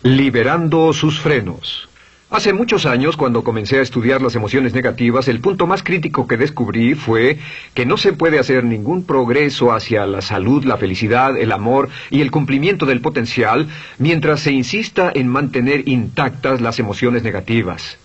Liberando sus frenos. Hace muchos años, cuando comencé a estudiar las emociones negativas, el punto más crítico que descubrí fue que no se puede hacer ningún progreso hacia la salud, la felicidad, el amor y el cumplimiento del potencial mientras se insista en mantener intactas las emociones negativas.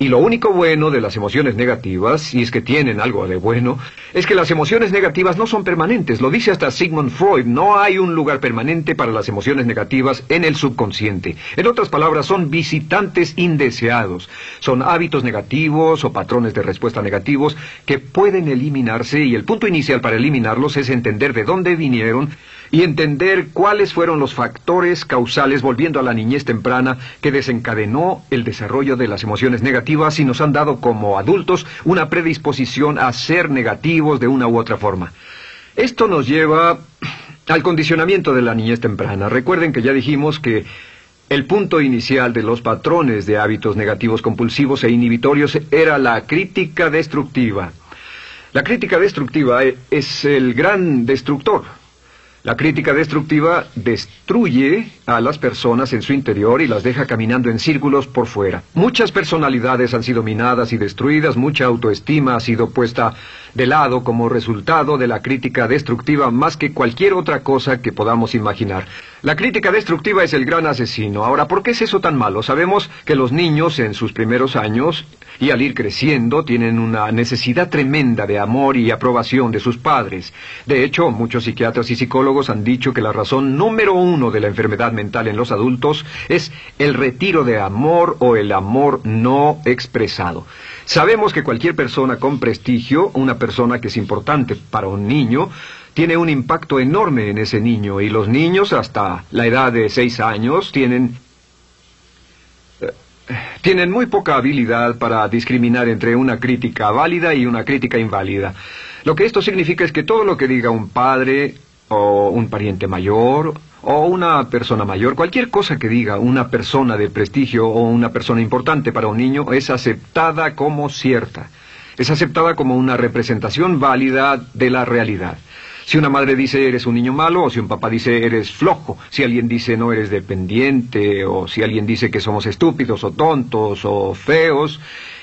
Y lo único bueno de las emociones negativas, si es que tienen algo de bueno, es que las emociones negativas no son permanentes. Lo dice hasta Sigmund Freud, no hay un lugar permanente para las emociones negativas en el subconsciente. En otras palabras, son visitantes indeseados. Son hábitos negativos o patrones de respuesta negativos que pueden eliminarse, y el punto inicial para eliminarlos es entender de dónde vinieron y entender cuáles fueron los factores causales, volviendo a la niñez temprana, que desencadenó el desarrollo de las emociones negativas y nos han dado como adultos una predisposición a ser negativos de una u otra forma. Esto nos lleva al condicionamiento de la niñez temprana. Recuerden que ya dijimos que el punto inicial de los patrones de hábitos negativos compulsivos e inhibitorios era la crítica destructiva. La crítica destructiva es el gran destructor. La crítica destructiva destruye a las personas en su interior y las deja caminando en círculos por fuera. Muchas personalidades han sido minadas y destruidas, mucha autoestima ha sido puesta de lado como resultado de la crítica destructiva más que cualquier otra cosa que podamos imaginar. La crítica destructiva es el gran asesino. Ahora, ¿por qué es eso tan malo? Sabemos que los niños en sus primeros años y al ir creciendo tienen una necesidad tremenda de amor y aprobación de sus padres. De hecho, muchos psiquiatras y psicólogos han dicho que la razón número uno de la enfermedad mental en los adultos es el retiro de amor o el amor no expresado. Sabemos que cualquier persona con prestigio, una persona que es importante para un niño, tiene un impacto enorme en ese niño, y los niños hasta la edad de 6 años tienen muy poca habilidad para discriminar entre una crítica válida y una crítica inválida. Lo que esto significa es que todo lo que diga un padre o un pariente mayor o una persona mayor, cualquier cosa que diga una persona de prestigio o una persona importante para un niño es aceptada como cierta. Es aceptada como una representación válida de la realidad. Si una madre dice eres un niño malo, o si un papá dice eres flojo, si alguien dice no eres dependiente, o si alguien dice que somos estúpidos o tontos o feos,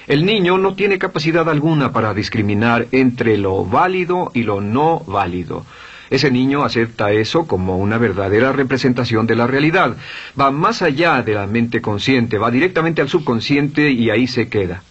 el niño no tiene capacidad alguna para discriminar entre lo válido y lo no válido. Ese niño acepta eso como una verdadera representación de la realidad. Va más allá de la mente consciente, va directamente al subconsciente y ahí se queda.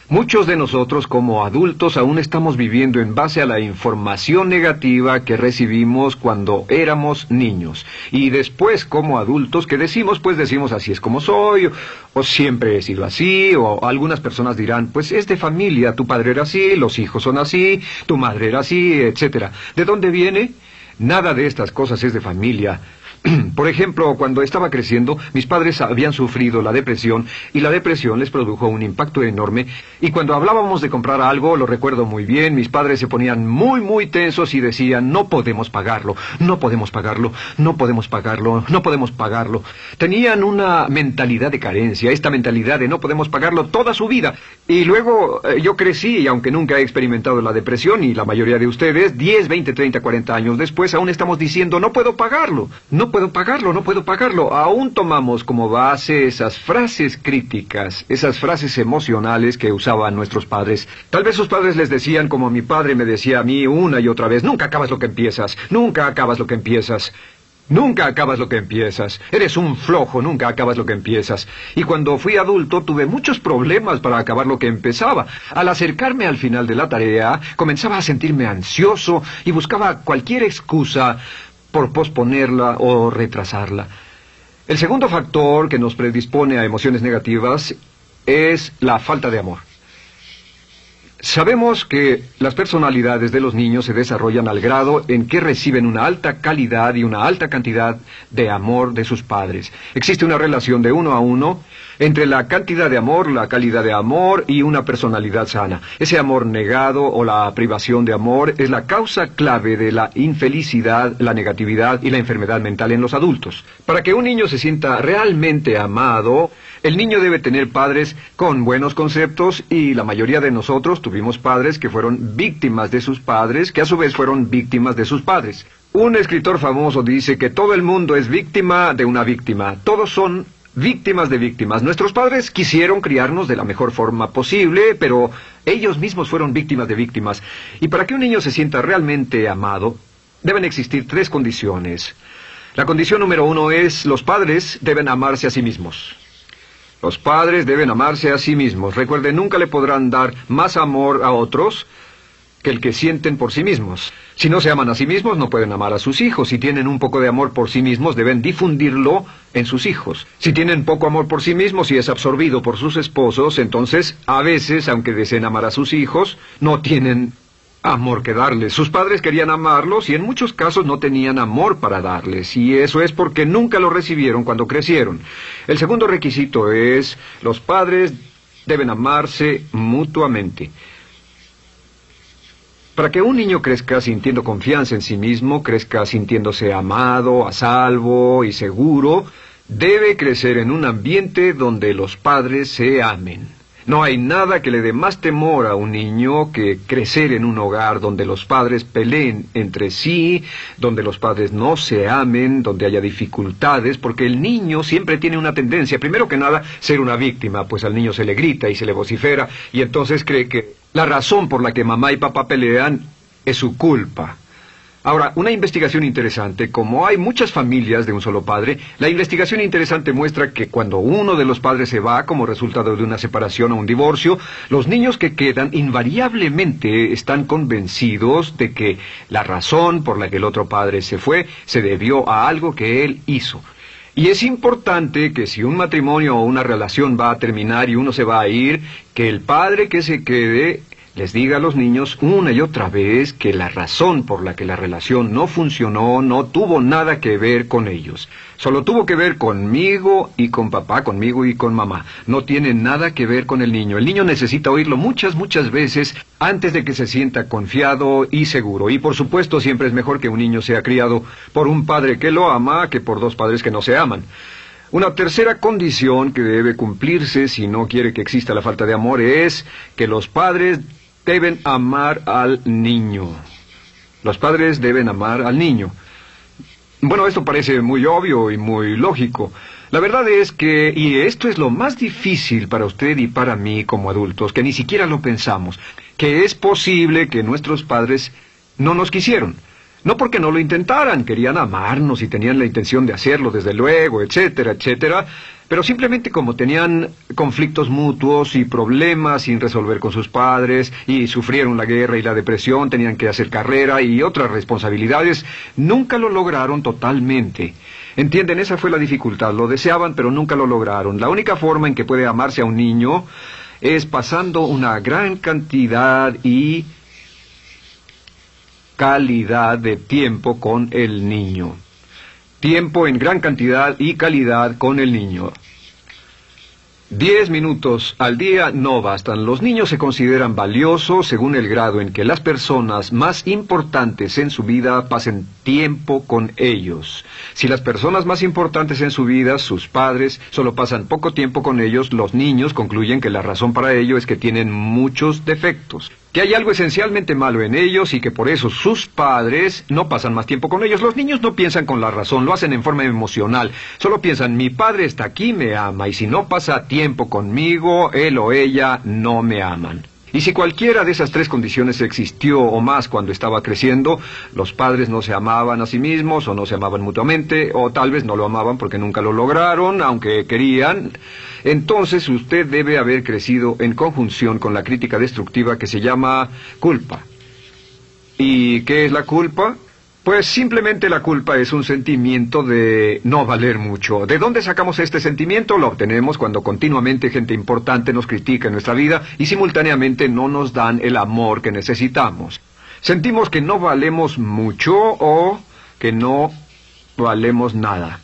Muchos de nosotros como adultos aún estamos viviendo en base a la información negativa que recibimos cuando éramos niños. Y después como adultos que decimos, pues decimos así es como soy, o siempre he sido así, o algunas personas dirán, pues es de familia, tu padre era así, los hijos son así, tu madre era así, etc. ¿De dónde viene? Nada de estas cosas es de familia. Por ejemplo, cuando estaba creciendo, mis padres habían sufrido la depresión, y la depresión les produjo un impacto enorme, y cuando hablábamos de comprar algo, lo recuerdo muy bien, mis padres se ponían muy tensos y decían, no podemos pagarlo, no podemos pagarlo, no podemos pagarlo, no podemos pagarlo. Tenían una mentalidad de carencia, esta mentalidad de no podemos pagarlo toda su vida. Y luego yo crecí, y aunque nunca he experimentado la depresión, y la mayoría de ustedes, 10, 20, 30, 40 años después, aún estamos diciendo, no puedo pagarlo, no puedo pagarlo, no puedo pagarlo. Aún tomamos como base esas frases críticas, esas frases emocionales que usaban nuestros padres. Tal vez sus padres les decían, como mi padre me decía a mí una y otra vez, nunca acabas lo que empiezas, nunca acabas lo que empiezas. Nunca acabas lo que empiezas. Eres un flojo, nunca acabas lo que empiezas. Y cuando fui adulto tuve muchos problemas para acabar lo que empezaba. Al acercarme al final de la tarea, comenzaba a sentirme ansioso y buscaba cualquier excusa por posponerla o retrasarla. El segundo factor que nos predispone a emociones negativas es la falta de amor. Sabemos que las personalidades de los niños se desarrollan al grado en que reciben una alta calidad y una alta cantidad de amor de sus padres. Existe una relación de 1 a 1 entre la cantidad de amor, la calidad de amor y una personalidad sana. Ese amor negado o la privación de amor es la causa clave de la infelicidad, la negatividad y la enfermedad mental en los adultos. Para que un niño se sienta realmente amado, el niño debe tener padres con buenos conceptos, y la mayoría de nosotros tuvimos padres que fueron víctimas de sus padres, que a su vez fueron víctimas de sus padres. Un escritor famoso dice que todo el mundo es víctima de una víctima. Todos son víctimas de víctimas. Nuestros padres quisieron criarnos de la mejor forma posible, pero ellos mismos fueron víctimas de víctimas. Y para que un niño se sienta realmente amado, deben existir 3 condiciones. La condición número 1 es: los padres deben amarse a sí mismos. Los padres deben amarse a sí mismos. Recuerden, nunca le podrán dar más amor a otros que el que sienten por sí mismos. Si no se aman a sí mismos, no pueden amar a sus hijos. Si tienen un poco de amor por sí mismos, deben difundirlo en sus hijos. Si tienen poco amor por sí mismos y es absorbido por sus esposos, entonces, a veces, aunque deseen amar a sus hijos, no tienen amor que darles. Sus padres querían amarlos y en muchos casos no tenían amor para darles, y eso es porque nunca lo recibieron cuando crecieron. El segundo requisito es: los padres deben amarse mutuamente. Para que un niño crezca sintiendo confianza en sí mismo, crezca sintiéndose amado, a salvo y seguro, debe crecer en un ambiente donde los padres se amen. No hay nada que le dé más temor a un niño que crecer en un hogar donde los padres peleen entre sí, donde los padres no se amen, donde haya dificultades, porque el niño siempre tiene una tendencia, primero que nada, ser una víctima, pues al niño se le grita y se le vocifera, y entonces cree que la razón por la que mamá y papá pelean es su culpa. Ahora, una investigación interesante: como hay muchas familias de un solo padre, la investigación interesante muestra que cuando uno de los padres se va como resultado de una separación o un divorcio, los niños que quedan invariablemente están convencidos de que la razón por la que el otro padre se fue se debió a algo que él hizo. Y es importante que si un matrimonio o una relación va a terminar y uno se va a ir, que el padre que se quede les diga a los niños una y otra vez que la razón por la que la relación no funcionó no tuvo nada que ver con ellos. Solo tuvo que ver conmigo y con papá, conmigo y con mamá. No tiene nada que ver con el niño. El niño necesita oírlo muchas veces antes de que se sienta confiado y seguro. Y por supuesto, siempre es mejor que un niño sea criado por un padre que lo ama que por 2 padres que no se aman. Una tercera condición que debe cumplirse si no quiere que exista la falta de amor es que los padres deben amar al niño. Los padres deben amar al niño. Bueno, esto parece muy obvio y muy lógico. La verdad es que, y esto es lo más difícil para usted y para mí como adultos, que ni siquiera lo pensamos, que es posible que nuestros padres no nos quisieron. No porque no lo intentaran, querían amarnos y tenían la intención de hacerlo, desde luego, etcétera, etcétera, pero simplemente como tenían conflictos mutuos y problemas sin resolver con sus padres, y sufrieron la guerra y la depresión, tenían que hacer carrera y otras responsabilidades, nunca lo lograron totalmente. ¿Entienden? Esa fue la dificultad. Lo deseaban, pero nunca lo lograron. La única forma en que puede amarse a un niño es pasando una gran cantidad y calidad de tiempo con el niño. Tiempo en gran cantidad y calidad con el niño. 10 minutos al día no bastan. Los niños se consideran valiosos según el grado en que las personas más importantes en su vida pasen tiempo con ellos. Si las personas más importantes en su vida, sus padres, solo pasan poco tiempo con ellos, los niños concluyen que la razón para ello es que tienen muchos defectos, que hay algo esencialmente malo en ellos y que por eso sus padres no pasan más tiempo con ellos. Los niños no piensan con la razón, lo hacen en forma emocional. Solo piensan: mi padre está aquí, me ama, y si no pasa tiempo conmigo, él o ella no me aman. Y si cualquiera de esas 3 condiciones existió o más cuando estaba creciendo, los padres no se amaban a sí mismos, o no se amaban mutuamente, o tal vez no lo amaban porque nunca lo lograron, aunque querían, entonces usted debe haber crecido en conjunción con la crítica destructiva que se llama culpa. ¿Y qué es la culpa? Pues simplemente la culpa es un sentimiento de no valer mucho. ¿De dónde sacamos este sentimiento? Lo obtenemos cuando continuamente gente importante nos critica en nuestra vida y simultáneamente no nos dan el amor que necesitamos. Sentimos que no valemos mucho o que no valemos nada.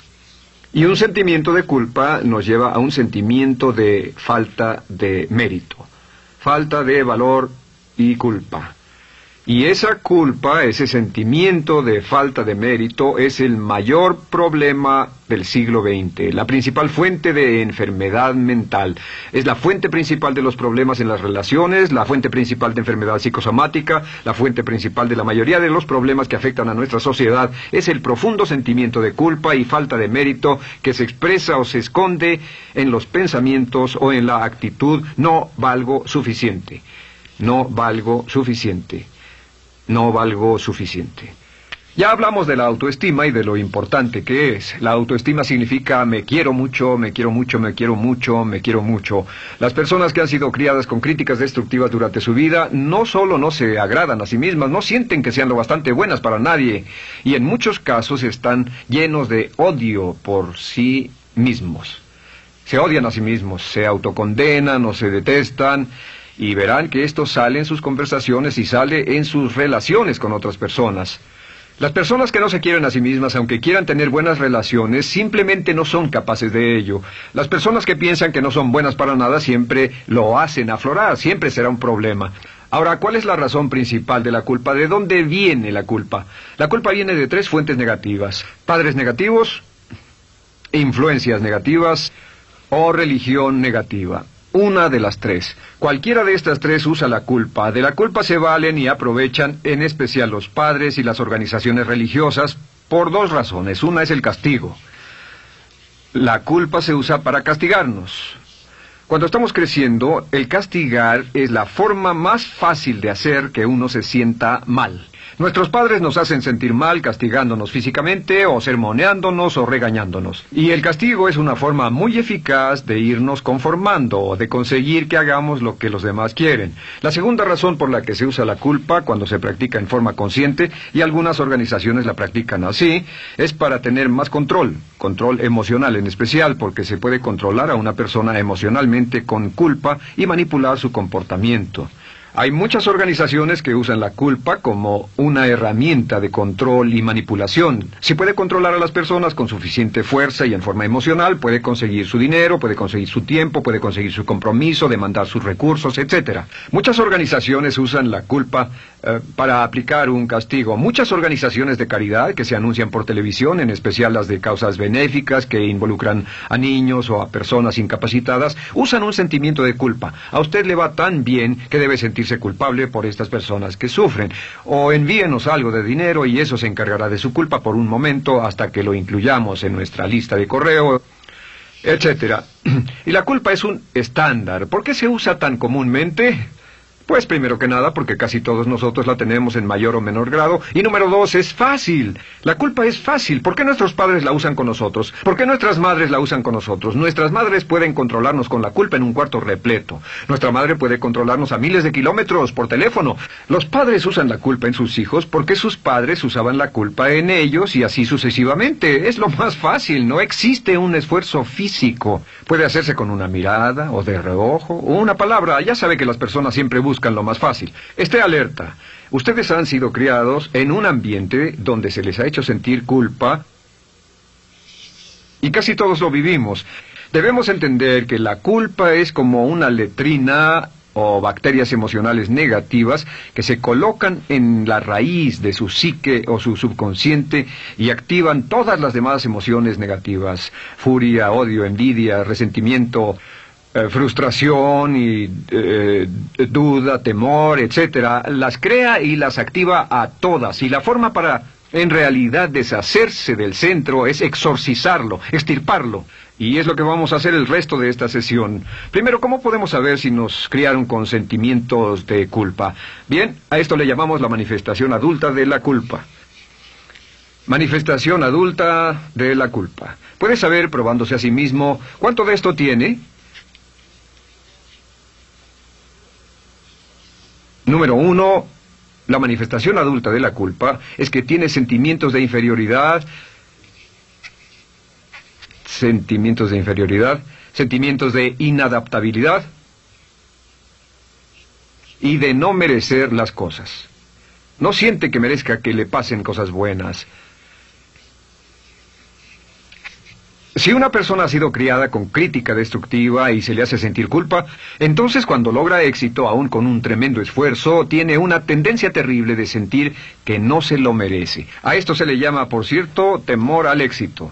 Y un sentimiento de culpa nos lleva a un sentimiento de falta de mérito, falta de valor y culpa. Y esa culpa, ese sentimiento de falta de mérito, es el mayor problema del siglo XX, la principal fuente de enfermedad mental. Es la fuente principal de los problemas en las relaciones, la fuente principal de enfermedad psicosomática, la fuente principal de la mayoría de los problemas que afectan a nuestra sociedad. Es el profundo sentimiento de culpa y falta de mérito que se expresa o se esconde en los pensamientos o en la actitud: no valgo suficiente, no valgo suficiente. No valgo suficiente. Ya hablamos de la autoestima y de lo importante que es. La autoestima significa me quiero mucho, me quiero mucho, me quiero mucho, me quiero mucho. Las personas que han sido criadas con críticas destructivas durante su vida no solo no se agradan a sí mismas, no sienten que sean lo bastante buenas para nadie, y en muchos casos están llenos de odio por sí mismos. Se odian a sí mismos, se autocondenan o se detestan. Y verán que esto sale en sus conversaciones y sale en sus relaciones con otras personas. Las personas que no se quieren a sí mismas, aunque quieran tener buenas relaciones, simplemente no son capaces de ello. Las personas que piensan que no son buenas para nada siempre lo hacen aflorar, siempre será un problema. Ahora, ¿cuál es la razón principal de la culpa? ¿De dónde viene la culpa? La culpa viene de 3 fuentes negativas: padres negativos, influencias negativas o religión negativa. Una de las 3. Cualquiera de estas 3 usa la culpa. De la culpa se valen y aprovechan, en especial los padres y las organizaciones religiosas, por 2 razones. Una es el castigo. La culpa se usa para castigarnos. Cuando estamos creciendo, el castigar es la forma más fácil de hacer que uno se sienta mal. Nuestros padres nos hacen sentir mal castigándonos físicamente o sermoneándonos o regañándonos. Y el castigo es una forma muy eficaz de irnos conformando o de conseguir que hagamos lo que los demás quieren. La segunda razón por la que se usa la culpa cuando se practica en forma consciente, y algunas organizaciones la practican así, es para tener más control emocional en especial, porque se puede controlar a una persona emocionalmente con culpa y manipular su comportamiento. Hay muchas organizaciones que usan la culpa como una herramienta de control y manipulación. Si puede controlar a las personas con suficiente fuerza y en forma emocional, puede conseguir su dinero, puede conseguir su tiempo, puede conseguir su compromiso, demandar sus recursos, etc. Muchas organizaciones usan la culpa para aplicar un castigo. Muchas organizaciones de caridad que se anuncian por televisión, en especial las de causas benéficas que involucran a niños o a personas incapacitadas, usan un sentimiento de culpa. A usted le va tan bien que debe sentirse culpable por estas personas que sufren. O envíenos algo de dinero y eso se encargará de su culpa por un momento hasta que lo incluyamos en nuestra lista de correo, etcétera. Y la culpa es un estándar. ¿Por qué se usa tan comúnmente? Pues primero que nada porque casi todos nosotros la tenemos en mayor o menor grado. Y número 2, es fácil. La culpa es fácil. ¿Por qué nuestros padres la usan con nosotros? ¿Por qué nuestras madres la usan con nosotros? Nuestras madres pueden controlarnos con la culpa en un cuarto repleto. Nuestra madre puede controlarnos a miles de kilómetros por teléfono. Los padres usan la culpa en sus hijos porque sus padres usaban la culpa en ellos y así sucesivamente. Es lo más fácil. No existe un esfuerzo físico. Puede hacerse con una mirada o de reojo o una palabra. Ya sabe que las personas siempre buscan lo más fácil. Esté alerta. Ustedes han sido criados en un ambiente donde se les ha hecho sentir culpa y casi todos lo vivimos. Debemos entender que la culpa es como una letrina o bacterias emocionales negativas que se colocan en la raíz de su psique o su subconsciente y activan todas las demás emociones negativas: furia, odio, envidia, resentimiento, frustración y duda, temor, etcétera. Las crea y las activa a todas, y la forma para en realidad deshacerse del centro es exorcizarlo, extirparlo. Y es lo que vamos a hacer el resto de esta sesión. Primero, ¿cómo podemos saber si nos criaron con sentimientos de culpa? Bien, a esto le llamamos la manifestación adulta de la culpa. Manifestación adulta de la culpa. Puede saber, probándose a sí mismo, ¿cuánto de esto tiene? Número 1, la manifestación adulta de la culpa es que tiene sentimientos de inferioridad, sentimientos de inadaptabilidad y de no merecer las cosas. No siente que merezca que le pasen cosas buenas. Si una persona ha sido criada con crítica destructiva y se le hace sentir culpa, entonces cuando logra éxito, aun con un tremendo esfuerzo, tiene una tendencia terrible de sentir que no se lo merece. A esto se le llama, por cierto, temor al éxito.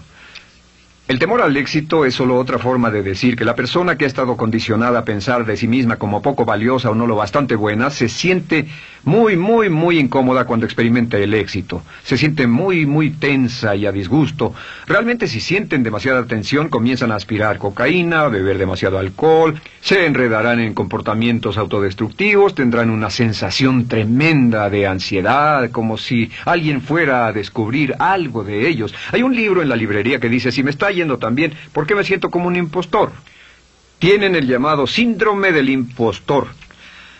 El temor al éxito es solo otra forma de decir que la persona que ha estado condicionada a pensar de sí misma como poco valiosa o no lo bastante buena, se siente muy incómoda cuando experimenta el éxito. Se siente muy tensa y a disgusto. Realmente si sienten demasiada tensión, comienzan a aspirar cocaína, a beber demasiado alcohol, se enredarán en comportamientos autodestructivos, tendrán una sensación tremenda de ansiedad, como si alguien fuera a descubrir algo de ellos. Hay un libro en la librería que dice, si me está yendo tan bien, ¿por qué me siento como un impostor? Tienen el llamado síndrome del impostor.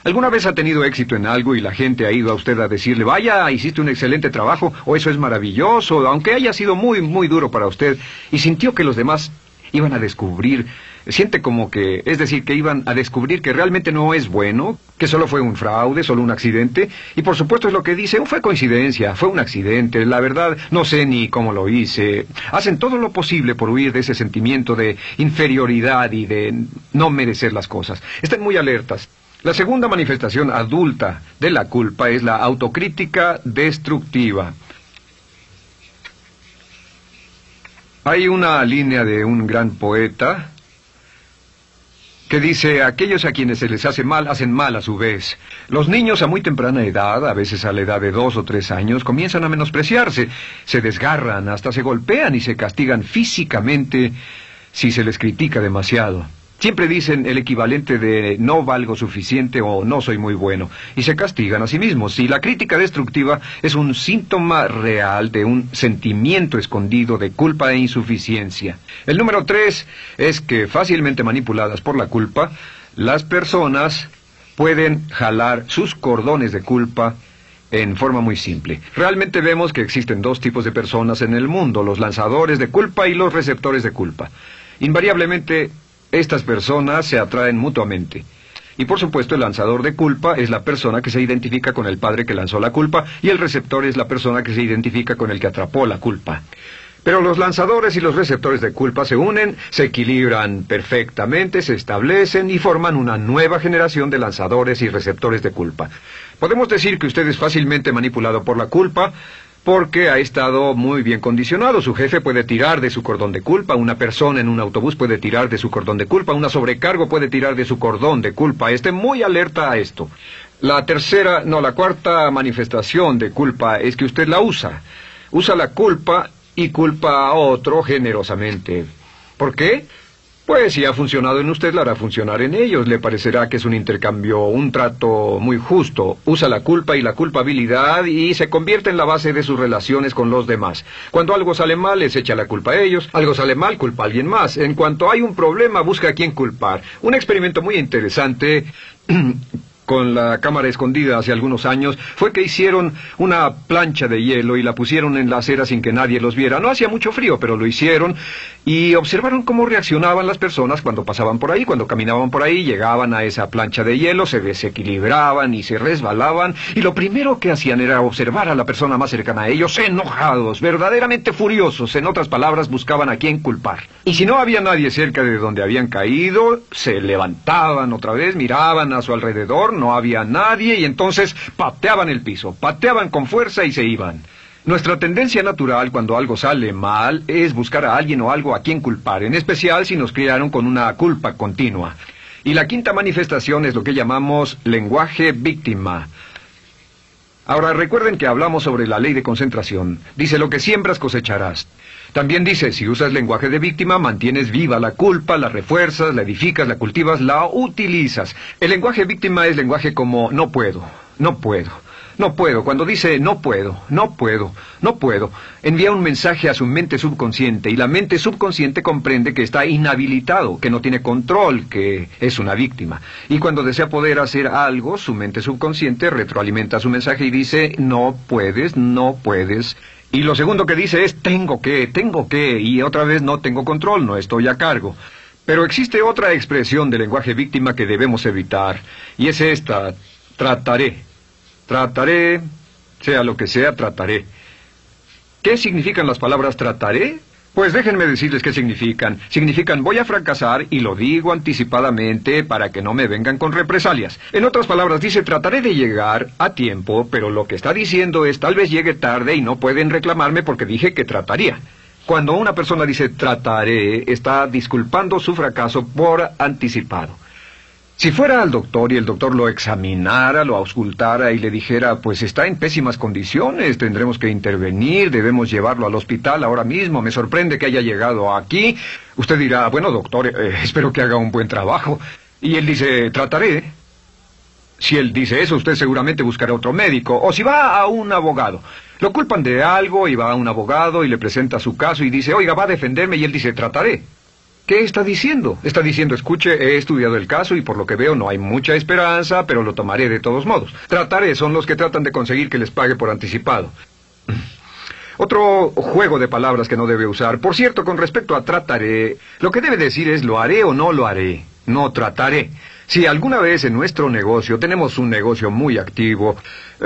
¿Alguna vez ha tenido éxito en algo y la gente ha ido a usted a decirle, vaya, hiciste un excelente trabajo, o eso es maravilloso, aunque haya sido muy duro para usted, y sintió que los demás iban a descubrir, siente como que, es decir, que iban a descubrir que realmente no es bueno, que solo fue un fraude, solo un accidente, y por supuesto es lo que dice, fue coincidencia, fue un accidente, la verdad, no sé ni cómo lo hice. Hacen todo lo posible por huir de ese sentimiento de inferioridad y de no merecer las cosas. Estén muy alertas. La segunda manifestación adulta de la culpa es la autocrítica destructiva. Hay una línea de un gran poeta que dice, aquellos a quienes se les hace mal, hacen mal a su vez. Los niños a muy temprana edad, a veces a la edad de 2 o 3 años, comienzan a menospreciarse, se desgarran, hasta se golpean y se castigan físicamente si se les critica demasiado. Siempre dicen el equivalente de no valgo suficiente o no soy muy bueno, y se castigan a sí mismos. Y la crítica destructiva es un síntoma real de un sentimiento escondido de culpa e insuficiencia. El número 3 es que, fácilmente manipuladas por la culpa, las personas pueden jalar sus cordones de culpa en forma muy simple. Realmente vemos que existen 2 tipos de personas en el mundo, los lanzadores de culpa y los receptores de culpa. Invariablemente, estas personas se atraen mutuamente. Y por supuesto el lanzador de culpa es la persona que se identifica con el padre que lanzó la culpa, y el receptor es la persona que se identifica con el que atrapó la culpa. Pero los lanzadores y los receptores de culpa se unen, se equilibran perfectamente, se establecen y forman una nueva generación de lanzadores y receptores de culpa. Podemos decir que usted es fácilmente manipulado por la culpa, porque ha estado muy bien condicionado. Su jefe puede tirar de su cordón de culpa, una persona en un autobús puede tirar de su cordón de culpa, una sobrecargo puede tirar de su cordón de culpa. Esté muy alerta a esto. La cuarta manifestación de culpa es que usted la usa. Usa la culpa y culpa a otro generosamente. ¿Por qué? Pues si ha funcionado en usted, la hará funcionar en ellos. Le parecerá que es un intercambio, un trato muy justo. Usa la culpa y la culpabilidad y se convierte en la base de sus relaciones con los demás. Cuando algo sale mal, les echa la culpa a ellos. Algo sale mal, culpa a alguien más. En cuanto hay un problema, busca a quién culpar. Un experimento muy interesante con la cámara escondida hace algunos años, fue que hicieron una plancha de hielo y la pusieron en la acera sin que nadie los viera. No hacía mucho frío, pero lo hicieron y observaron cómo reaccionaban las personas cuando pasaban por ahí, cuando caminaban por ahí, llegaban a esa plancha de hielo, se desequilibraban y se resbalaban, y lo primero que hacían era observar a la persona más cercana a ellos, enojados, verdaderamente furiosos. En otras palabras, buscaban a quién culpar. Y si no había nadie cerca de donde habían caído, se levantaban otra vez, miraban a su alrededor, no había nadie, y entonces pateaban el piso, pateaban con fuerza y se iban. Nuestra tendencia natural cuando algo sale mal es buscar a alguien o algo a quien culpar, en especial si nos criaron con una culpa continua. Y la quinta manifestación es lo que llamamos lenguaje víctima. Ahora recuerden que hablamos sobre la ley de concentración. Dice, lo que siembras cosecharás. También dice, si usas lenguaje de víctima, mantienes viva la culpa, la refuerzas, la edificas, la cultivas, la utilizas. El lenguaje víctima es lenguaje como no puedo, no puedo, no puedo. Cuando dice no puedo, no puedo, no puedo, envía un mensaje a su mente subconsciente, y la mente subconsciente comprende que está inhabilitado, que no tiene control, que es una víctima. Y cuando desea poder hacer algo, su mente subconsciente retroalimenta su mensaje y dice, no puedes, no puedes. Y lo segundo que dice es, tengo que, y otra vez no tengo control, no estoy a cargo. Pero existe otra expresión del lenguaje víctima que debemos evitar, y es esta, trataré. Trataré, sea lo que sea, trataré. ¿Qué significan las palabras trataré? Pues déjenme decirles qué significan. Significan voy a fracasar y lo digo anticipadamente para que no me vengan con represalias. En otras palabras, dice trataré de llegar a tiempo, pero lo que está diciendo es tal vez llegue tarde y no pueden reclamarme porque dije que trataría. Cuando una persona dice trataré, está disculpando su fracaso por anticipado. Si fuera al doctor y el doctor lo examinara, lo auscultara y le dijera, pues está en pésimas condiciones, tendremos que intervenir, debemos llevarlo al hospital ahora mismo, me sorprende que haya llegado aquí. Usted dirá, bueno doctor, espero que haga un buen trabajo. Y él dice, trataré. Si él dice eso, usted seguramente buscará otro médico. O si va a un abogado. Lo culpan de algo y va a un abogado y le presenta su caso y dice, oiga, va a defenderme, y él dice, trataré. ¿Qué está diciendo? Está diciendo, escuche, he estudiado el caso y por lo que veo no hay mucha esperanza, pero lo tomaré de todos modos. Trataré son los que tratan de conseguir que les pague por anticipado. Otro juego de palabras que no debe usar. Por cierto, con respecto a trataré, lo que debe decir es lo haré o no lo haré. No trataré. Si alguna vez en nuestro negocio, tenemos un negocio muy activo,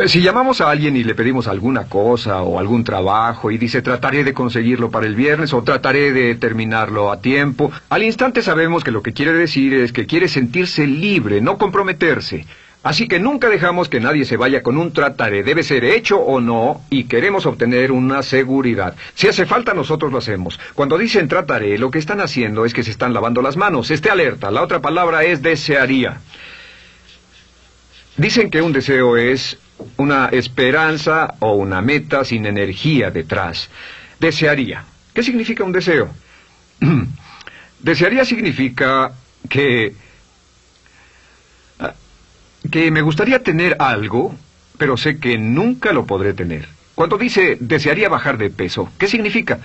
si llamamos a alguien y le pedimos alguna cosa o algún trabajo y dice trataré de conseguirlo para el viernes o trataré de terminarlo a tiempo, al instante sabemos que lo que quiere decir es que quiere sentirse libre, no comprometerse. Así que nunca dejamos que nadie se vaya con un trataré, debe ser hecho o no, y queremos obtener una seguridad. Si hace falta, nosotros lo hacemos. Cuando dicen trataré, lo que están haciendo es que se están lavando las manos. Esté alerta, la otra palabra es desearía. Dicen que un deseo es una esperanza o una meta sin energía detrás. Desearía. ¿Qué significa un deseo? Desearía significa que me gustaría tener algo, pero sé que nunca lo podré tener. Cuando dice desearía bajar de peso, ¿qué significa?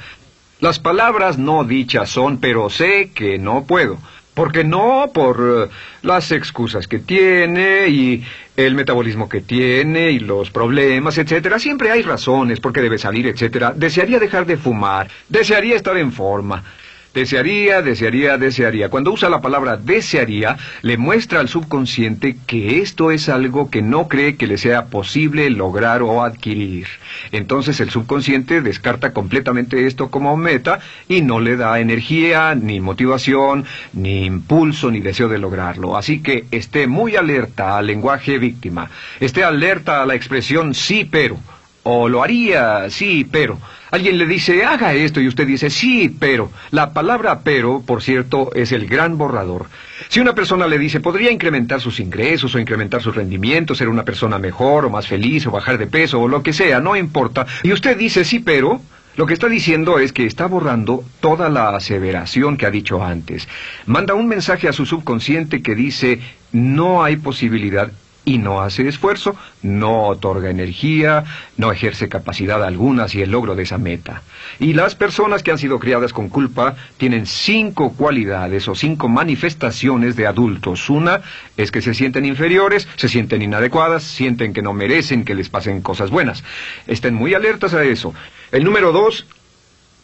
Las palabras no dichas son, pero sé que no puedo. Porque no, por las excusas que tiene y el metabolismo que tiene y los problemas, etcétera. Siempre hay razones por qué debe salir, etcétera. Desearía dejar de fumar, desearía estar en forma. Desearía. Cuando usa la palabra desearía, le muestra al subconsciente que esto es algo que no cree que le sea posible lograr o adquirir. Entonces el subconsciente descarta completamente esto como meta y no le da energía, ni motivación, ni impulso, ni deseo de lograrlo. Así que esté muy alerta al lenguaje víctima. Esté alerta a la expresión sí, pero. O lo haría, sí, pero. Alguien le dice, haga esto, y usted dice, sí, pero. La palabra pero, por cierto, es el gran borrador. Si una persona le dice, podría incrementar sus ingresos o incrementar sus rendimientos, ser una persona mejor o más feliz o bajar de peso o lo que sea, no importa. Y usted dice, sí, pero. Lo que está diciendo es que está borrando toda la aseveración que ha dicho antes. Manda un mensaje a su subconsciente que dice, no hay posibilidad. Y no hace esfuerzo, no otorga energía, no ejerce capacidad alguna hacia el logro de esa meta. Y las personas que han sido criadas con culpa tienen 5 cualidades o 5 manifestaciones de adultos. Una es que se sienten inferiores, se sienten inadecuadas, sienten que no merecen que les pasen cosas buenas. Estén muy alertas a eso. El número 2...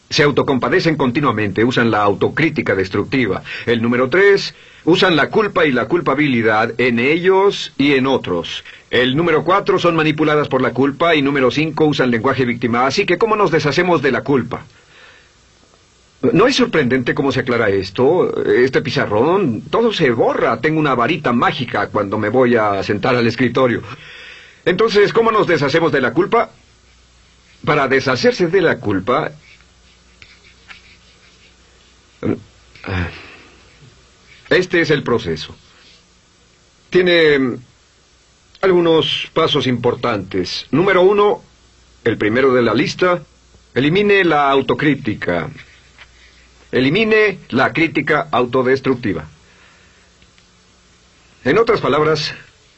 se autocompadecen continuamente, usan la autocrítica destructiva. El número 3, usan la culpa y la culpabilidad en ellos y en otros. El número 4, son manipuladas por la culpa. Y número 5, usan lenguaje víctima. Así que, ¿cómo nos deshacemos de la culpa? ¿No es sorprendente cómo se aclara esto? Este pizarrón, todo se borra. Tengo una varita mágica cuando me voy a sentar al escritorio. Entonces, ¿cómo nos deshacemos de la culpa? Para deshacerse de la culpa... este es el proceso. Tiene algunos pasos importantes. Número 1, el primero de la lista, elimine la autocrítica. Elimine la crítica autodestructiva. En otras palabras,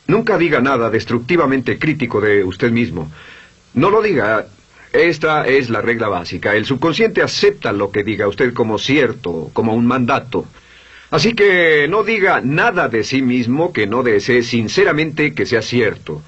nunca diga nada destructivamente crítico de usted mismo. No lo diga. Esta es la regla básica. El subconsciente acepta lo que diga usted como cierto, como un mandato. Así que no diga nada de sí mismo que no desee sinceramente que sea cierto.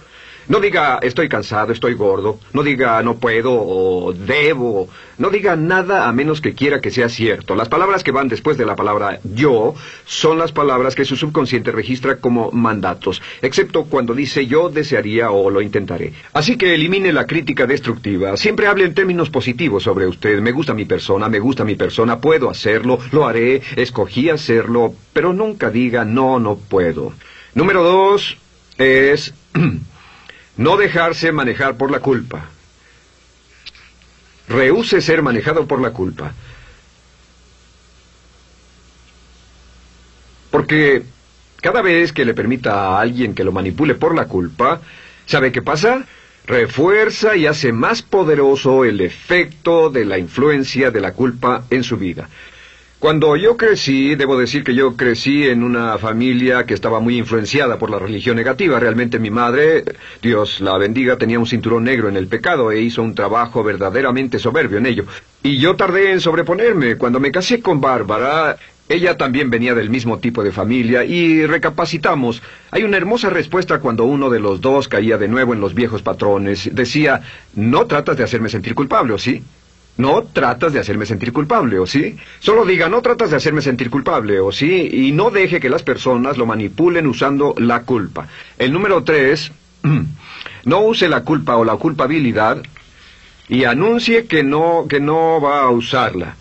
No diga estoy cansado, estoy gordo. No diga no puedo o debo. No diga nada a menos que quiera que sea cierto. Las palabras que van después de la palabra yo son las palabras que su subconsciente registra como mandatos, excepto cuando dice yo desearía o lo intentaré. Así que elimine la crítica destructiva. Siempre hable en términos positivos sobre usted. Me gusta mi persona, puedo hacerlo, lo haré, escogí hacerlo, pero nunca diga no, no puedo. Número 2 es no dejarse manejar por la culpa. Rehúse ser manejado por la culpa. Porque cada vez que le permita a alguien que lo manipule por la culpa, ¿sabe qué pasa? Refuerza y hace más poderoso el efecto de la influencia de la culpa en su vida. Cuando yo crecí, debo decir que yo crecí en una familia que estaba muy influenciada por la religión negativa. Realmente mi madre, Dios la bendiga, tenía un cinturón negro en el pecado e hizo un trabajo verdaderamente soberbio en ello. Y yo tardé en sobreponerme. Cuando me casé con Bárbara, ella también venía del mismo tipo de familia y recapacitamos. Hay una hermosa respuesta cuando uno de los dos caía de nuevo en los viejos patrones. Decía, no tratas de hacerme sentir culpable, ¿o sí? No tratas de hacerme sentir culpable, ¿o sí? Solo diga, no tratas de hacerme sentir culpable, ¿o sí? Y no deje que las personas lo manipulen usando la culpa. El número 3, no use la culpa o la culpabilidad y anuncie que no va a usarla.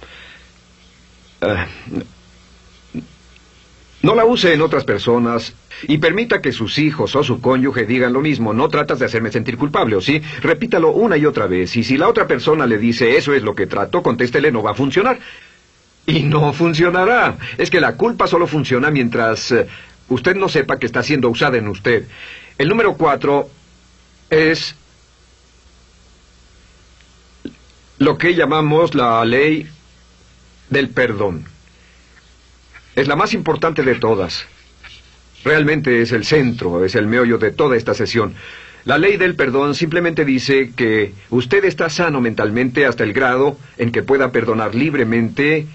No la use en otras personas y permita que sus hijos o su cónyuge digan lo mismo. No tratas de hacerme sentir culpable, ¿o sí? Repítalo una y otra vez. Y si la otra persona le dice eso es lo que trato, contéstele no va a funcionar. Y no funcionará. Es que la culpa solo funciona mientras usted no sepa que está siendo usada en usted. El número 4 es lo que llamamos la ley del perdón. Es la más importante de todas. Realmente es el centro, es el meollo de toda esta sesión. La ley del perdón simplemente dice que usted está sano mentalmente hasta el grado en que pueda perdonar libremente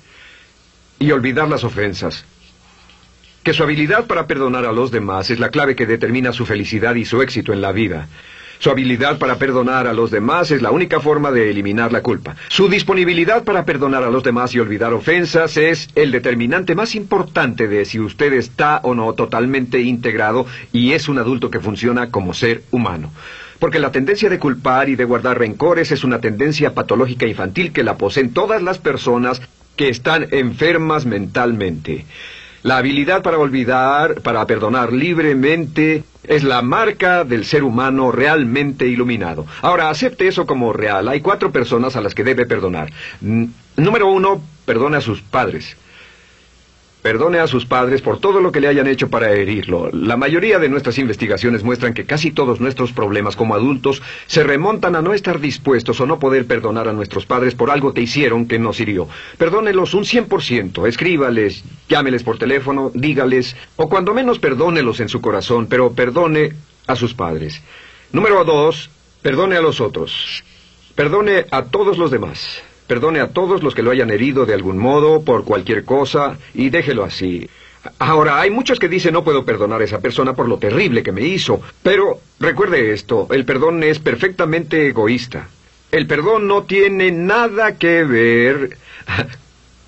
y olvidar las ofensas. Que su habilidad para perdonar a los demás es la clave que determina su felicidad y su éxito en la vida. Su habilidad para perdonar a los demás es la única forma de eliminar la culpa. Su disponibilidad para perdonar a los demás y olvidar ofensas es el determinante más importante de si usted está o no totalmente integrado y es un adulto que funciona como ser humano. Porque la tendencia de culpar y de guardar rencores es una tendencia patológica infantil que la poseen todas las personas que están enfermas mentalmente. La habilidad para olvidar, para perdonar libremente, es la marca del ser humano realmente iluminado. Ahora, acepte eso como real. Hay 4 personas a las que debe perdonar. Número 1, perdone a sus padres. Perdone a sus padres por todo lo que le hayan hecho para herirlo. La mayoría de nuestras investigaciones muestran que casi todos nuestros problemas como adultos se remontan a no estar dispuestos o no poder perdonar a nuestros padres por algo que hicieron que nos hirió. Perdónelos un 100%, escríbales, llámeles por teléfono, dígales, o cuando menos perdónelos en su corazón, pero perdone a sus padres. Número 2, perdone a los otros. Perdone a todos los demás. Perdone a todos los que lo hayan herido de algún modo, por cualquier cosa, y déjelo así. Ahora, hay muchos que dicen no puedo perdonar a esa persona por lo terrible que me hizo. Pero recuerde esto, el perdón es perfectamente egoísta. El perdón no tiene nada que ver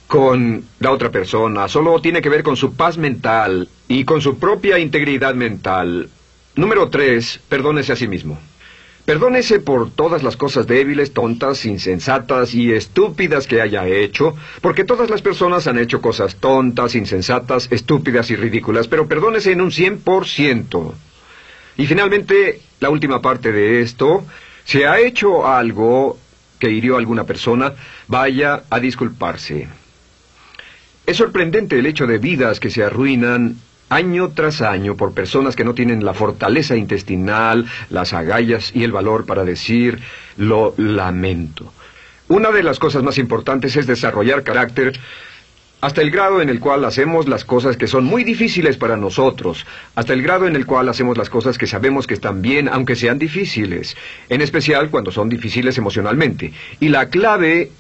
con la otra persona, solo tiene que ver con su paz mental y con su propia integridad mental. Número 3, perdónese a sí mismo. Perdónese por todas las cosas débiles, tontas, insensatas y estúpidas que haya hecho, porque todas las personas han hecho cosas tontas, insensatas, estúpidas y ridículas, pero perdónese en un 100%. Y finalmente, la última parte de esto, si ha hecho algo que hirió a alguna persona, vaya a disculparse. Es sorprendente el hecho de vidas que se arruinan año tras año por personas que no tienen la fortaleza intestinal, las agallas y el valor para decir lo lamento. Una de las cosas más importantes es desarrollar carácter hasta el grado en el cual hacemos las cosas que son muy difíciles para nosotros, hasta el grado en el cual hacemos las cosas que sabemos que están bien, aunque sean difíciles, en especial cuando son difíciles emocionalmente. Y la clave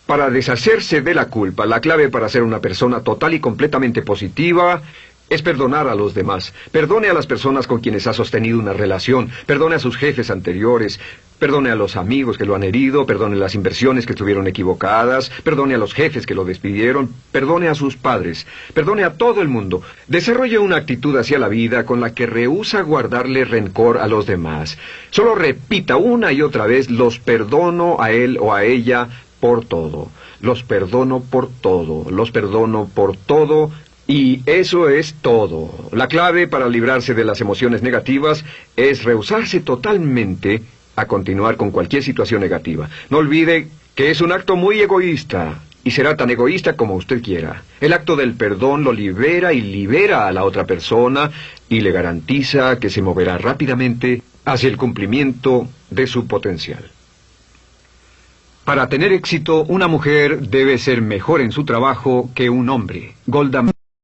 para deshacerse de la culpa, la clave para ser una persona total y completamente positiva, es perdonar a los demás. Perdone a las personas con quienes ha sostenido una relación. Perdone a sus jefes anteriores. Perdone a los amigos que lo han herido. Perdone las inversiones que estuvieron equivocadas. Perdone a los jefes que lo despidieron. Perdone a sus padres. Perdone a todo el mundo. Desarrolle una actitud hacia la vida con la que rehúsa guardarle rencor a los demás. Solo repita una y otra vez: los perdono a él o a ella por todo. Los perdono por todo. Los perdono por todo. Y eso es todo. La clave para librarse de las emociones negativas es rehusarse totalmente a continuar con cualquier situación negativa. No olvide que es un acto muy egoísta, y será tan egoísta como usted quiera. El acto del perdón lo libera y libera a la otra persona y le garantiza que se moverá rápidamente hacia el cumplimiento de su potencial. Para tener éxito, una mujer debe ser mejor en su trabajo que un hombre. Golda